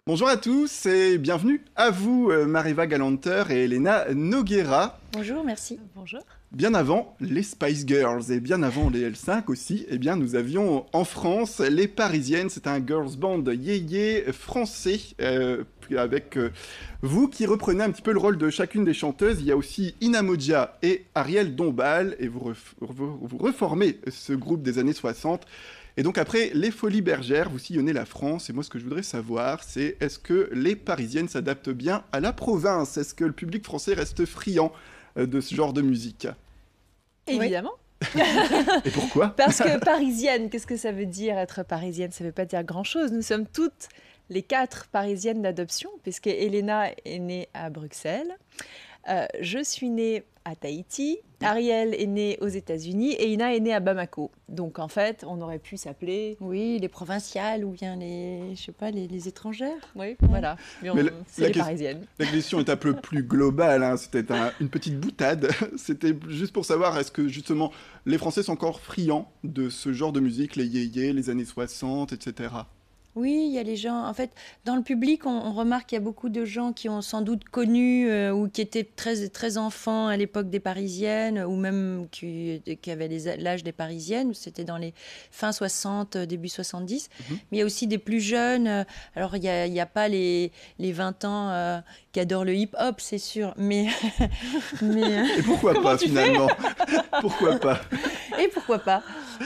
Bonjour à tous et bienvenue à vous, Mariva Galanter et Elena Noguera. Bonjour, merci. Bonjour. Bien avant les Spice Girls et bien avant les L5 aussi, eh bien nous avions en France les Parisiennes. C'est un girls band yéyé français avec vous qui reprenez un petit peu le rôle de chacune des chanteuses. Il y a aussi Ina Modja et Ariel Dombal et vous reformez ce groupe des années 60. Et donc après les Folies Bergères, vous sillonnez la France. Et moi, ce que je voudrais savoir, c'est est-ce que les Parisiennes s'adaptent bien à la province? Est-ce que le public français reste friand de ce genre de musique? Évidemment. Et pourquoi? Parce que parisienne, qu'est-ce que ça veut dire être parisienne? Ça ne veut pas dire grand-chose. Nous sommes toutes les 4 parisiennes d'adoption, puisque Elena est née à Bruxelles. Je suis née à Tahiti, Ariel est née aux États-Unis et Ina est née à Bamako. Donc en fait, on aurait pu s'appeler... Oui, les provinciales ou bien les, je sais pas, les étrangères. Oui, voilà. Mais c'est les Parisiennes. La question est un peu plus globale, hein. C'était une petite boutade. C'était juste pour savoir, est-ce que justement les Français sont encore friands de ce genre de musique, les yéyés, les années 60, etc. Oui, il y a les gens. En fait, dans le public, on remarque qu'il y a beaucoup de gens qui ont sans doute connu ou qui étaient très, très enfants à l'époque des Parisiennes ou même qui avaient l'âge des Parisiennes. C'était dans les fin 60, début 70. Mais il y a aussi des plus jeunes. Alors, il y a pas les 20 ans qui adorent le hip-hop, c'est sûr. Mais Et pourquoi pas finalement? Pourquoi pas? Et pourquoi pas?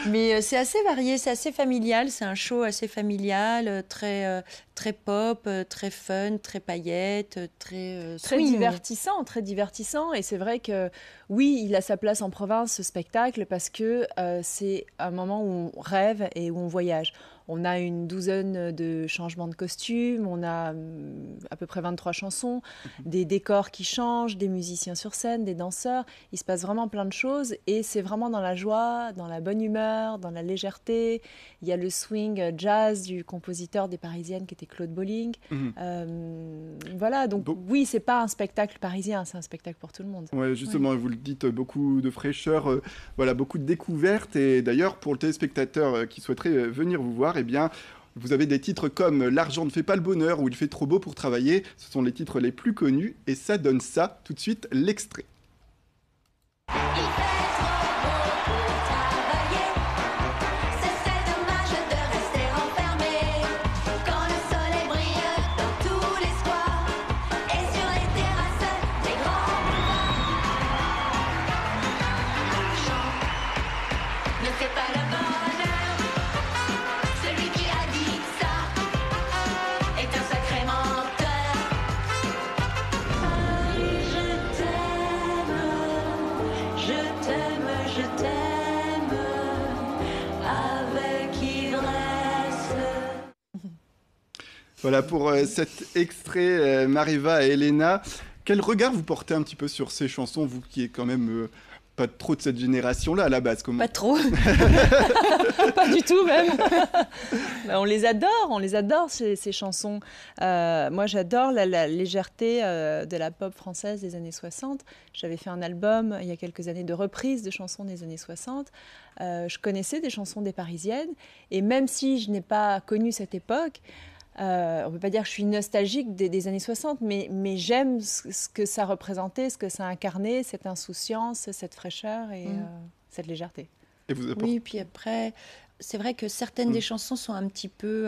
Mais c'est assez varié, c'est assez familial. C'est un show assez familial, très, très pop, très fun, très paillettes, très Très swing. divertissant, très divertissant. Et c'est vrai que oui, il a sa place en province, ce spectacle, parce que c'est un moment où on rêve et où on voyage. On a une douzaine de changements de costumes, on a à peu près 23 chansons, des décors qui changent, des musiciens sur scène, des danseurs. Il se passe vraiment plein de choses et c'est vraiment dans la joie, dans la bonne humeur, dans la légèreté. Il y a le swing jazz du compositeur des Parisiennes qui était Claude Bolling. Voilà, donc oui, c'est pas un spectacle parisien, c'est un spectacle pour tout le monde. Ouais, justement, vous le dites, beaucoup de fraîcheur, voilà, beaucoup de découvertes. Et d'ailleurs, pour le téléspectateur qui souhaiterait venir vous voir, eh bien, vous avez des titres comme L'argent ne fait pas le bonheur ou Il fait trop beau pour travailler. Ce sont les titres les plus connus et ça donne ça. Tout de suite, l'extrait. Voilà pour cet extrait, Mariva et Elena. Quel regard vous portez un petit peu sur ces chansons, vous qui êtes quand même pas trop de cette génération-là à la base? Comment... Pas trop. Pas du tout même. On les adore ces chansons. Moi j'adore la légèreté de la pop française des années 60. J'avais fait un album il y a quelques années de reprises de chansons des années 60. Je connaissais des chansons des Parisiennes et même si je n'ai pas connu cette époque, on ne peut pas dire que je suis nostalgique des années 60, mais j'aime ce que ça représentait, ce que ça incarnait, cette insouciance, cette fraîcheur et cette légèreté. Et vous apportez... Oui, puis après, c'est vrai que certaines des chansons sont un petit peu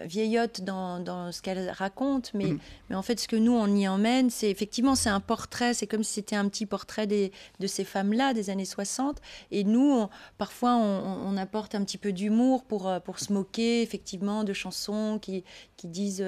vieillottes dans ce qu'elles racontent, mais en fait, ce que nous, on y emmène, c'est effectivement, c'est un portrait, c'est comme si c'était un petit portrait de ces femmes-là des années 60, et nous, parfois, on apporte un petit peu d'humour pour se moquer, effectivement, de chansons qui disent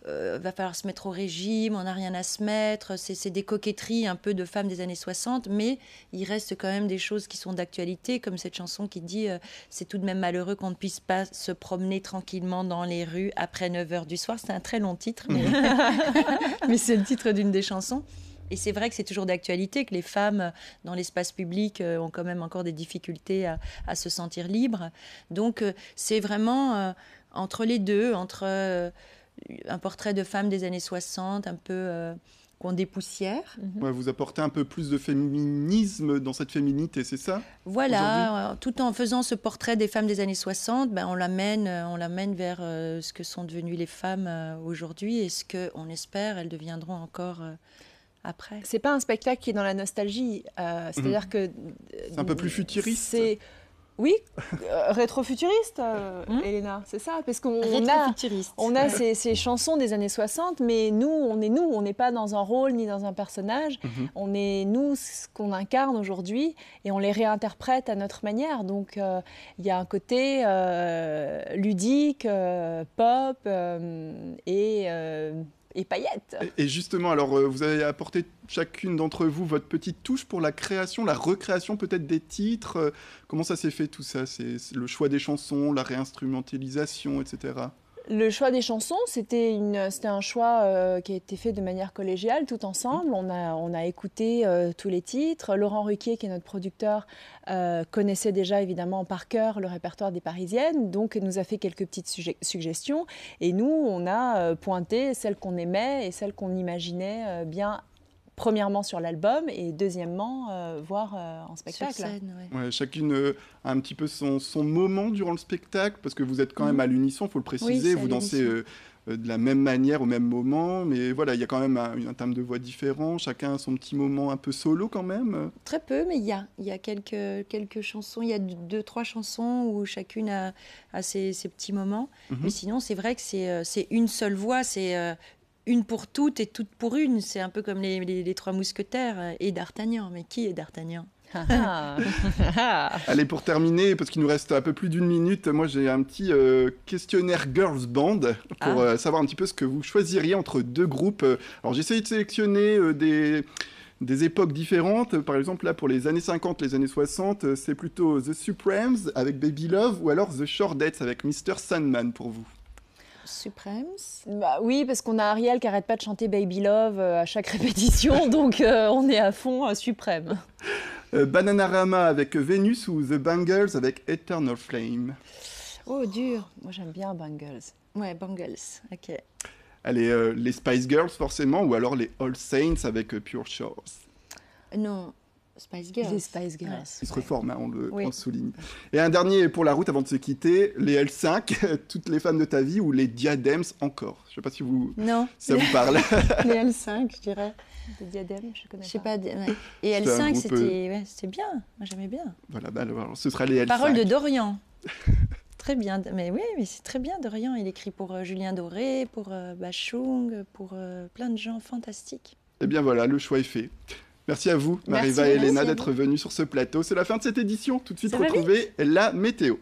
va falloir se mettre au régime, on n'a rien à se mettre, c'est des coquetteries un peu de femmes des années 60, mais il reste quand même des choses qui sont d'actualité, comme cette chanson qui dit c'est tout de même malheureux qu'on ne puisse pas se promener tranquillement dans les rues après 9h du soir. C'est un très long titre, mais c'est le titre d'une des chansons. Et c'est vrai que c'est toujours d'actualité, que les femmes dans l'espace public ont quand même encore des difficultés à se sentir libres. Donc c'est vraiment entre les deux, entre un portrait de femme des années 60, un peu qu'on dépoussière. Ouais, vous apportez un peu plus de féminisme dans cette féminité, c'est ça? Voilà, tout en faisant ce portrait des femmes des années 60, ben, on l'amène vers ce que sont devenues les femmes aujourd'hui et ce qu'on espère elles deviendront encore après. C'est pas un spectacle qui est dans la nostalgie, c'est-à-dire que... C'est un peu plus futuriste. Oui, rétro-futuriste, Elena, c'est ça, parce qu'on a ces chansons des années 60, mais nous, on n'est pas dans un rôle ni dans un personnage, on est nous, ce qu'on incarne aujourd'hui, et on les réinterprète à notre manière, donc il y a un côté ludique, pop et paillettes. Et justement, alors vous avez apporté chacune d'entre vous votre petite touche pour la création, la recréation peut-être des titres. Comment ça s'est fait tout ça? C'est le choix des chansons, la réinstrumentalisation, etc. Le choix des chansons, c'était un choix qui a été fait de manière collégiale, tout ensemble. On a écouté tous les titres. Laurent Ruquier, qui est notre producteur, connaissait déjà évidemment par cœur le répertoire des Parisiennes, donc nous a fait quelques petites suggestions. Et nous, on a pointé celles qu'on aimait et celles qu'on imaginait bien. Premièrement sur l'album et deuxièmement voir en spectacle. Sur scène, ouais, chacune a un petit peu son moment durant le spectacle, parce que vous êtes quand même à l'unisson, il faut le préciser, vous dansez de la même manière au même moment, mais voilà, il y a quand même un timbre de voix différent, chacun a son petit moment un peu solo quand même. Très peu, mais il y a quelques chansons, il y a 2-3 chansons où chacune a ses petits moments, mais sinon c'est vrai que c'est une seule voix, c'est... une pour toutes et toutes pour une. C'est un peu comme les trois mousquetaires et D'Artagnan. Mais qui est D'Artagnan? Allez, pour terminer, parce qu'il nous reste un peu plus d'1 minute, moi j'ai un petit questionnaire Girls Band pour savoir un petit peu ce que vous choisiriez entre deux groupes. Alors j'ai essayé de sélectionner des époques différentes. Par exemple, là, pour les années 50, les années 60, c'est plutôt The Supremes avec Baby Love ou alors The Shortettes avec Mr. Sandman pour vous. Supremes? Bah oui, parce qu'on a Ariel qui arrête pas de chanter Baby Love à chaque répétition, donc on est à fond Suprême. Bananarama avec Vénus ou The Bangles avec Eternal Flame? Oh, dur. Moi, j'aime bien Bangles. Ouais, Bangles, ok. Allez, les Spice Girls, forcément, ou alors les All Saints avec Pure Shores? Non, Spice Girls. Les Spice Girls. Ouais. Ils se reforment, hein, on le souligne. Et un dernier pour la route avant de se quitter, les L5, toutes les femmes de ta vie, ou les Diadems encore? Je sais pas si ça vous parle. Les L5, je dirais. Des Diadèmes, je connais pas. Je sais pas. Ouais. Et L5, c'était bien. Moi, j'aimais bien. Voilà, bah, alors, ce sera les L5. Parole de Dorian. Très bien. Mais oui, mais c'est très bien, Dorian. Il écrit pour Julien Doré, pour Bachung, pour plein de gens fantastiques. Eh bien voilà, le choix est fait. Merci à vous, Mariva et Elena, d'être venues sur ce plateau. C'est la fin de cette édition. Tout de suite, retrouvez la météo.